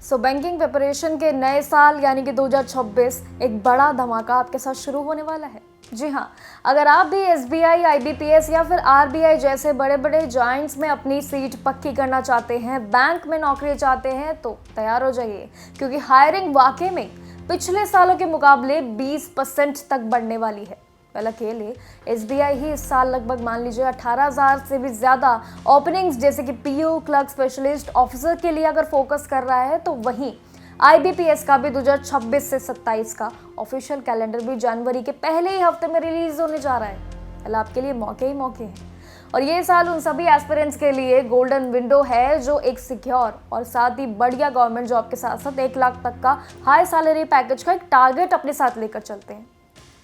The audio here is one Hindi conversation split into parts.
बैंकिंग प्रिपरेशन के नए साल यानी कि 2026 एक बड़ा धमाका आपके साथ शुरू होने वाला है। जी हाँ, अगर आप भी एसबीआई, आईबीपीएस या फिर आरबीआई जैसे बड़े बड़े जायंट्स में अपनी सीट पक्की करना चाहते हैं, बैंक में नौकरी चाहते हैं, तो तैयार हो जाइए, क्योंकि हायरिंग वाकई में पिछले सालों के मुकाबले 20% तक बढ़ने वाली है। कल अकेले एसबीआई ही इस साल लगभग मान लीजिए 18,000 से भी ज़्यादा ओपनिंग्स जैसे कि पीओ, क्लर्क, स्पेशलिस्ट, ऑफिसर के लिए अगर फोकस कर रहा है, तो वहीं आईबीपीएस का भी 2026 से 27 का ऑफिशियल कैलेंडर भी जनवरी के पहले ही हफ्ते में रिलीज होने जा रहा है। कल आपके लिए मौके ही मौके हैं, और ये साल उन सभी एस्पिरेंट्स के लिए गोल्डन विंडो है जो एक सिक्योर और साथ ही बढ़िया गवर्नमेंट जॉब के साथ साथ 1 लाख तक का हाई सैलरी पैकेज का एक टारगेट अपने साथ लेकर चलते हैं।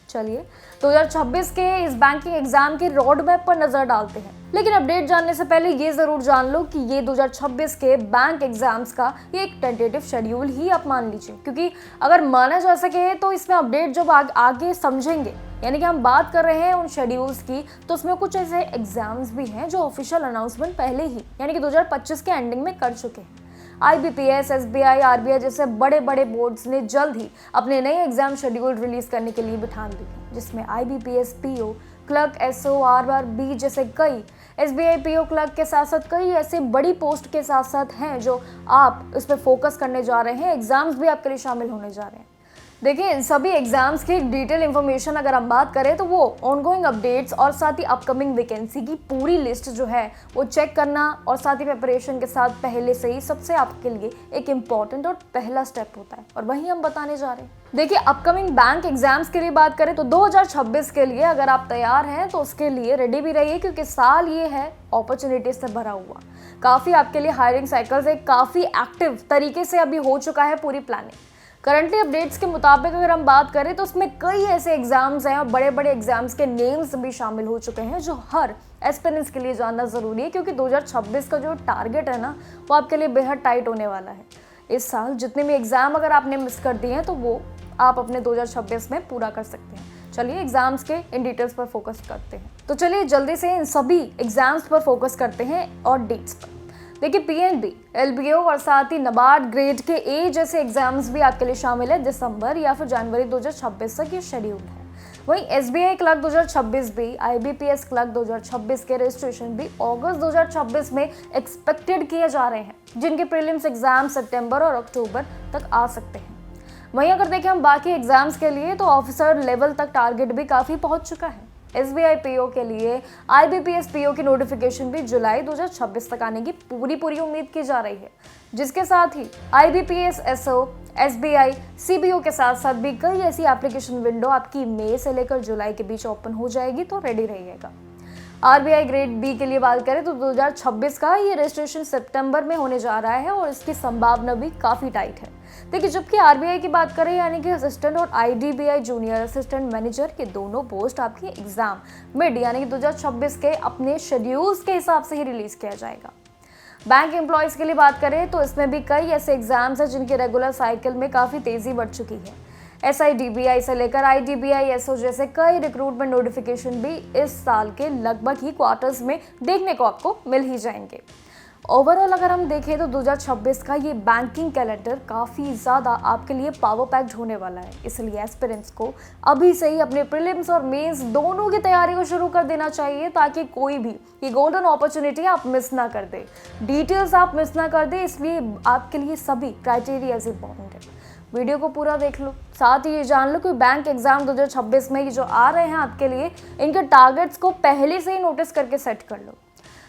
चलिए 2026 के इस बैंकिंग एग्जाम के रोड मैप पर नजर डालते हैं, लेकिन अपडेट जानने से पहले ये जरूर जान लो कि ये 2026 के बैंक एग्जाम्स का ये एक टेंटेटिव शेड्यूल ही आप मान लीजिए, क्योंकि अगर माना जा सके तो इसमें अपडेट जब आगे समझेंगे, यानी कि हम बात कर रहे हैं उन शेड्यूल्स की, तो उसमें कुछ ऐसे एग्जाम्स भी हैं जो ऑफिशियल अनाउंसमेंट पहले ही यानी कि 2025 के एंडिंग में कर चुके हैं। आईबीपीएस, एसबीआई, आरबीआई जैसे बड़े बड़े बोर्ड्स ने जल्द ही अपने नए एग्जाम शेड्यूल रिलीज करने के लिए भी ठान ली है, जिसमें IBPS, PO, clerk, SO, RRB जैसे कई, एसबीआई पीओ क्लर्क के साथ साथ कई ऐसे बड़ी पोस्ट के साथ साथ हैं जो आप इस पर फोकस करने जा रहे हैं। एग्जाम्स भी आपके लिए शामिल होने जा रहे हैं। देखिए, इन सभी एग्जाम्स की डिटेल इन्फॉर्मेशन अगर हम बात करें तो वो ऑनगोइंग अपडेट्स और साथ ही अपकमिंग वैकेंसी की पूरी लिस्ट जो है वो चेक करना और साथ ही प्रिपरेशन के साथ पहले से ही सबसे आपके लिए एक इम्पॉर्टेंट और पहला स्टेप होता है, और वही हम बताने जा रहे हैं। देखिए, अपकमिंग बैंक एग्जाम्स के लिए बात करें तो 2026 के लिए अगर आप तैयार हैं तो उसके लिए रेडी भी रहिए, क्योंकि साल ये है अपॉर्चुनिटीज से भरा हुआ। काफ़ी आपके लिए हायरिंग साइकिल्स एक काफ़ी एक्टिव तरीके से अभी हो चुका है पूरी प्लानिंग। करंटली अपडेट्स के मुताबिक अगर हम बात करें तो उसमें कई ऐसे एग्जाम्स हैं और बड़े बड़े एग्जाम्स के नेम्स भी शामिल हो चुके हैं जो हर एस्पिरेंट्स के लिए जानना ज़रूरी है, क्योंकि 2026 का जो टारगेट है ना वो आपके लिए बेहद टाइट होने वाला है। इस साल जितने भी एग्जाम अगर आपने मिस कर दिए हैं तो वो आप अपने 2026 में पूरा कर सकते हैं। चलिए एग्जाम्स के इन डिटेल्स पर फोकस करते हैं। तो चलिए जल्दी से इन सभी एग्जाम्स पर फोकस करते हैं और डेट्स पर। देखिए, पीएनबी, एलबीओ और साथ ही नबार्ड ग्रेड के ए जैसे एग्जाम्स भी आपके लिए शामिल है। दिसंबर या फिर जनवरी 2026 तक ये शेड्यूल है। वहीं एसबीआई क्लर्क 2026 भी, आईबीपीएस क्लर्क 2026 के रजिस्ट्रेशन भी अगस्त 2026 में एक्सपेक्टेड किए जा रहे हैं, जिनके प्रीलिम्स एग्जाम सितंबर और अक्टूबर तक आ सकते हैं। वहीं अगर देखें हम बाकी एग्जाम्स के लिए तो ऑफिसर लेवल तक टारगेट भी काफ़ी पहुंच चुका है। एसबीआई पीओ के लिए आईबीपीएस पीओ की नोटिफिकेशन भी जुलाई 2026 तक आने की पूरी उम्मीद की जा रही है, जिसके साथ ही आईबीपीएस, एसओ, एसबीआई, सीबीओ के साथ साथ भी कई ऐसी एप्लीकेशन विंडो आपकी मई से लेकर जुलाई के बीच ओपन हो जाएगी, तो रेडी रहिएगा। आरबीआई ग्रेड बी के लिए बात करें तो 2026 का ये रजिस्ट्रेशन सितंबर में होने जा रहा है और इसकी संभावना भी काफ़ी टाइट है। देखिए, जबकि आरबीआई की बात करें यानी कि असिस्टेंट और आईडीबीआई जूनियर असिस्टेंट मैनेजर के दोनों पोस्ट आपकी एग्जाम मिड यानी कि 2026 के अपने शेड्यूल्स के हिसाब से ही रिलीज किया जाएगा। बैंक एम्प्लॉयज़ के लिए बात करें तो इसमें भी कई ऐसे एग्जाम्स हैं जिनकी रेगुलर साइकिल में काफ़ी तेज़ी बढ़ चुकी है। एसआईडीबीआई से लेकर आईडीबीआई, एसओ जैसे कई रिक्रूटमेंट नोटिफिकेशन भी इस साल के लगभग ही क्वार्टर्स में देखने को आपको मिल ही जाएंगे। ओवरऑल अगर हम देखें तो 2026 का ये बैंकिंग कैलेंडर काफ़ी ज़्यादा आपके लिए पावर पैक्ड होने वाला है, इसलिए एस्पिरेंट्स को अभी से ही अपने प्रीलिम्स और मेंस दोनों की तैयारी को शुरू कर देना चाहिए, ताकि कोई भी ये गोल्डन अपॉर्चुनिटी आप मिस ना कर दे, डिटेल्स आप मिस ना कर दे। इसलिए आपके लिए सभी क्राइटेरिया इंपॉर्टेंट है। वीडियो को पूरा देख लो, साथ ही ये जान लो कि बैंक एग्जाम 2026 में ये जो आ रहे हैं आपके लिए, इनके टारगेट्स को पहले से ही नोटिस करके सेट कर लो।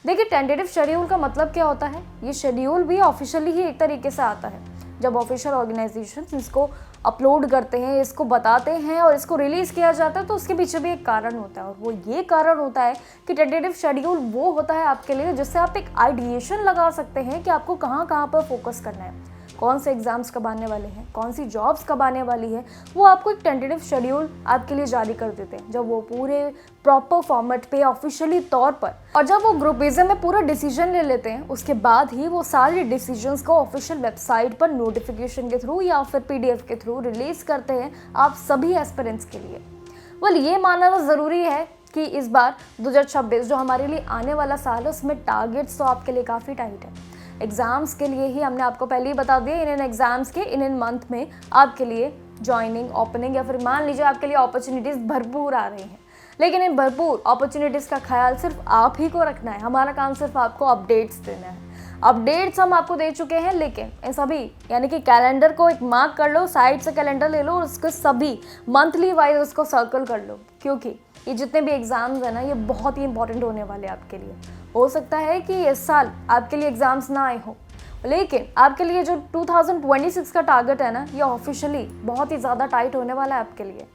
देखिए, टेंटेटिव शेड्यूल का मतलब क्या होता है? ये शेड्यूल भी ऑफिशियली ही एक तरीके से आता है जब ऑफिशियल ऑर्गेनाइजेशन इसको अपलोड करते हैं, इसको बताते हैं और इसको रिलीज किया जाता है, तो उसके पीछे भी एक कारण होता है, और वो ये कारण होता है कि टेंटेटिव शेड्यूल वो होता है आपके लिए जिससे आप एक आइडिएशन लगा सकते हैं कि आपको कहाँ कहाँ पर फोकस करना है, कौन से एग्जाम्स कब आने वाले हैं, कौन सी जॉब्स कब आने वाली है। वो आपको एक टेंटेटिव शेड्यूल आपके लिए जारी कर देते हैं जब वो पूरे प्रॉपर फॉर्मेट पे ऑफिशियली तौर पर, और जब वो ग्रुपिज्म में पूरा डिसीजन ले लेते हैं, उसके बाद ही वो सारे डिसीजंस को ऑफिशियल वेबसाइट पर नोटिफिकेशन के थ्रू या फिर पीडीएफ के थ्रू रिलीज करते हैं आप सभी एस्पिरेंट्स के लिए। ये मानना ज़रूरी है कि इस बार 2026 जो हमारे लिए आने वाला साल है उसमें टारगेट्स तो आपके लिए काफ़ी टाइट है। एग्ज़ाम्स के लिए ही हमने आपको पहले ही बता दिया, इन एग्ज़ाम्स के इन मंथ में आपके लिए जॉइनिंग, ओपनिंग या फिर मान लीजिए आपके लिए अपॉर्चुनिटीज़ भरपूर आ रही हैं। लेकिन इन भरपूर अपॉर्चुनिटीज़ का ख्याल सिर्फ आप ही को रखना है। हमारा काम सिर्फ आपको अपडेट्स देना है। अपडेट्स हम आपको दे चुके हैं, लेकिन इन सभी यानी कि कैलेंडर को एक मार्क कर लो, साइड से कैलेंडर ले लो और उसके सभी मंथली वाइज उसको सर्कल कर लो, क्योंकि ये जितने भी एग्ज़ाम्स हैं ना, ये बहुत ही इंपॉर्टेंट होने वाले हैं आपके लिए। हो सकता है कि इस साल आपके लिए एग्ज़ाम्स ना आए हों, लेकिन आपके लिए जो 2026 का टारगेट है ना, ये ऑफिशियली बहुत ही ज़्यादा टाइट होने वाला है आपके लिए।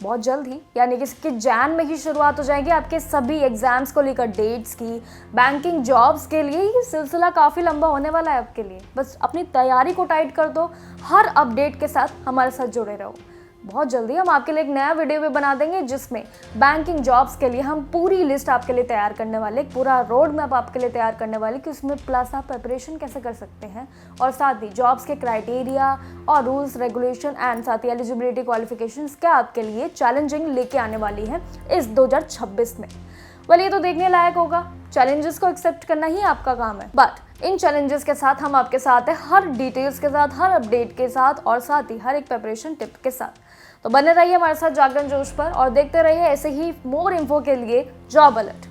बहुत जल्द ही यानी कि इसके जैन में ही शुरुआत हो जाएगी आपके सभी एग्जाम्स को लेकर डेट्स की। बैंकिंग जॉब्स के लिए ये सिलसिला काफ़ी लंबा होने वाला है आपके लिए। बस अपनी तैयारी को टाइट कर दो, हर अपडेट के साथ हमारे साथ जुड़े रहो। बहुत जल्दी हम आपके लिए एक नया वीडियो भी बना देंगे, जिसमें बैंकिंग जॉब्स के लिए हम पूरी लिस्ट आपके लिए तैयार करने वाले, पूरा रोड मैप आपके लिए तैयार करने वाले कि उसमें प्लस आप प्रिपरेशन कैसे कर सकते हैं, और साथ ही जॉब्स के क्राइटेरिया और रूल्स रेगुलेशन एंड साथ ही एलिजिबिलिटी क्वालिफिकेशंस क्या आपके लिए चैलेंजिंग लेके आने वाली है इस 2026 में। ये तो देखने लायक होगा। चैलेंजेस को एक्सेप्ट करना ही आपका काम है, बट इन चैलेंजेस के साथ हम आपके साथ है, हर डिटेल्स के साथ, हर अपडेट के साथ और साथ ही हर एक प्रिपरेशन टिप के साथ। तो बने रहिए हमारे साथ जागरण जोश पर और देखते रहिए ऐसे ही मोर इन्फो के लिए जॉब अलर्ट।